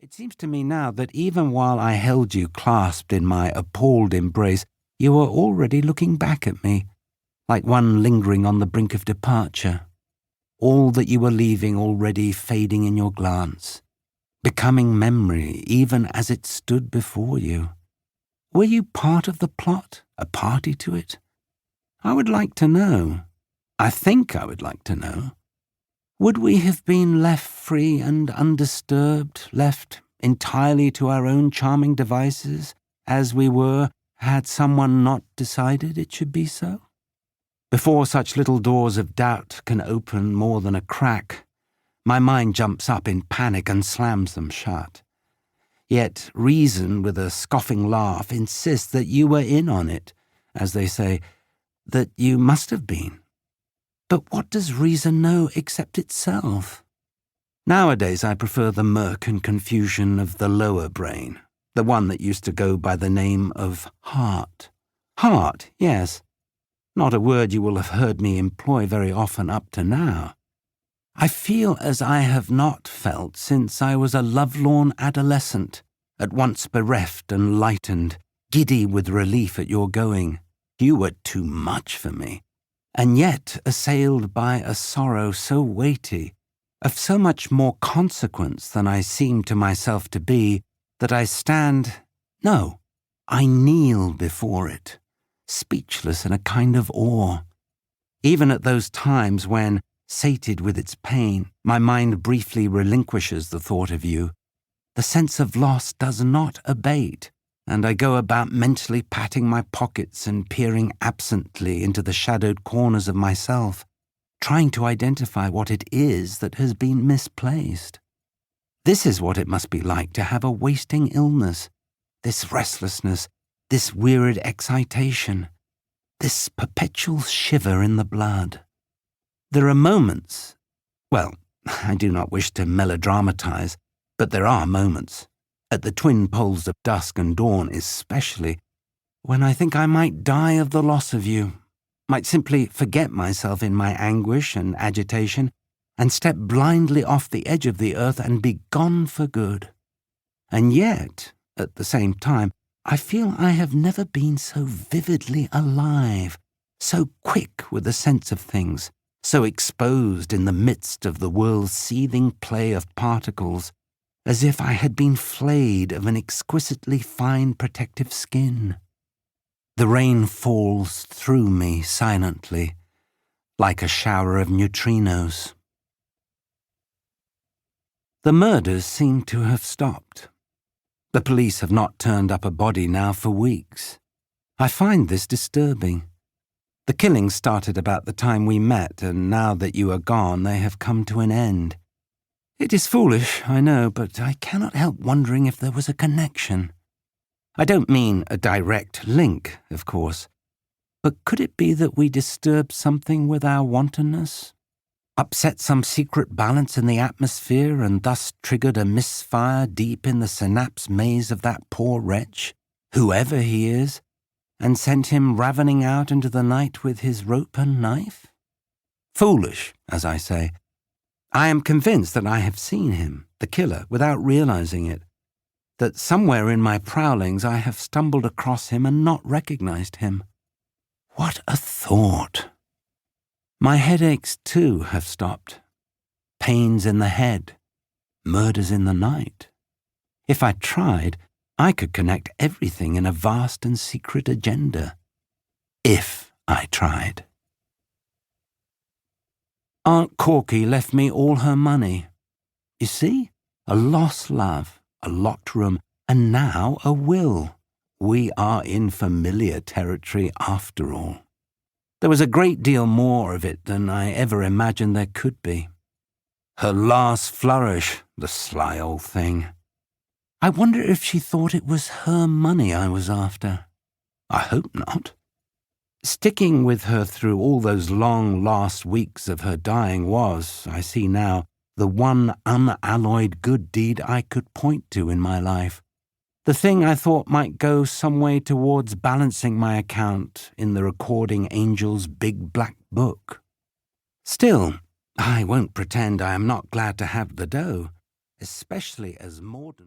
It seems to me now that even while I held you clasped in my appalled embrace, you were already looking back at me, like one lingering on the brink of departure. All that you were leaving already fading in your glance, becoming memory even as it stood before you. Were you part of the plot, a party to it? I would like to know. I think I would like to know. Would we have been left free and undisturbed, left entirely to our own charming devices, as we were, had someone not decided it should be so? Before such little doors of doubt can open more than a crack, my mind jumps up in panic and slams them shut. Yet reason, with a scoffing laugh, insists that you were in on it, as they say, that you must have been. But what does reason know except itself? Nowadays I prefer the murk and confusion of the lower brain, the one that used to go by the name of heart. Heart, yes. Not a word you will have heard me employ very often up to now. I feel as I have not felt since I was a lovelorn adolescent, at once bereft and lightened, giddy with relief at your going. You were too much for me, and yet assailed by a sorrow so weighty, of so much more consequence than I seem to myself to be, that I kneel before it, speechless in a kind of awe. Even at those times when, sated with its pain, my mind briefly relinquishes the thought of you, the sense of loss does not abate, and I go about mentally patting my pockets and peering absently into the shadowed corners of myself, trying to identify what it is that has been misplaced. This is what it must be like to have a wasting illness, this restlessness, this wearied excitation, this perpetual shiver in the blood. There are moments, well, I do not wish to melodramatize, but there are moments, at the twin poles of dusk and dawn especially, when I think I might die of the loss of you, might simply forget myself in my anguish and agitation, and step blindly off the edge of the earth and be gone for good. And yet, at the same time, I feel I have never been so vividly alive, so quick with the sense of things, so exposed in the midst of the world's seething play of particles, as if I had been flayed of an exquisitely fine protective skin. The rain falls through me silently, like a shower of neutrinos. The murders seem to have stopped. The police have not turned up a body now for weeks. I find this disturbing. The killings started about the time we met, and now that you are gone, they have come to an end. It is foolish, I know, but I cannot help wondering if there was a connection. I don't mean a direct link, of course, but could it be that we disturbed something with our wantonness? Upset some secret balance in the atmosphere and thus triggered a misfire deep in the synapse maze of that poor wretch, whoever he is, and sent him ravening out into the night with his rope and knife? Foolish, as I say. I am convinced that I have seen him, the killer, without realizing it, that somewhere in my prowlings I have stumbled across him and not recognized him. What a thought! My headaches, too, have stopped. Pains in the head, murders in the night. If I tried, I could connect everything in a vast and secret agenda. If I tried. Aunt Corky left me all her money. You see? A lost love, a locked room, and now a will. We are in familiar territory after all. There was a great deal more of it than I ever imagined there could be. Her last flourish, the sly old thing. I wonder if she thought it was her money I was after. I hope not. Sticking with her through all those long last weeks of her dying was, I see now, the one unalloyed good deed I could point to in my life. The thing I thought might go some way towards balancing my account in the recording angel's big black book. Still, I won't pretend I am not glad to have the dough, especially as Mordaunt...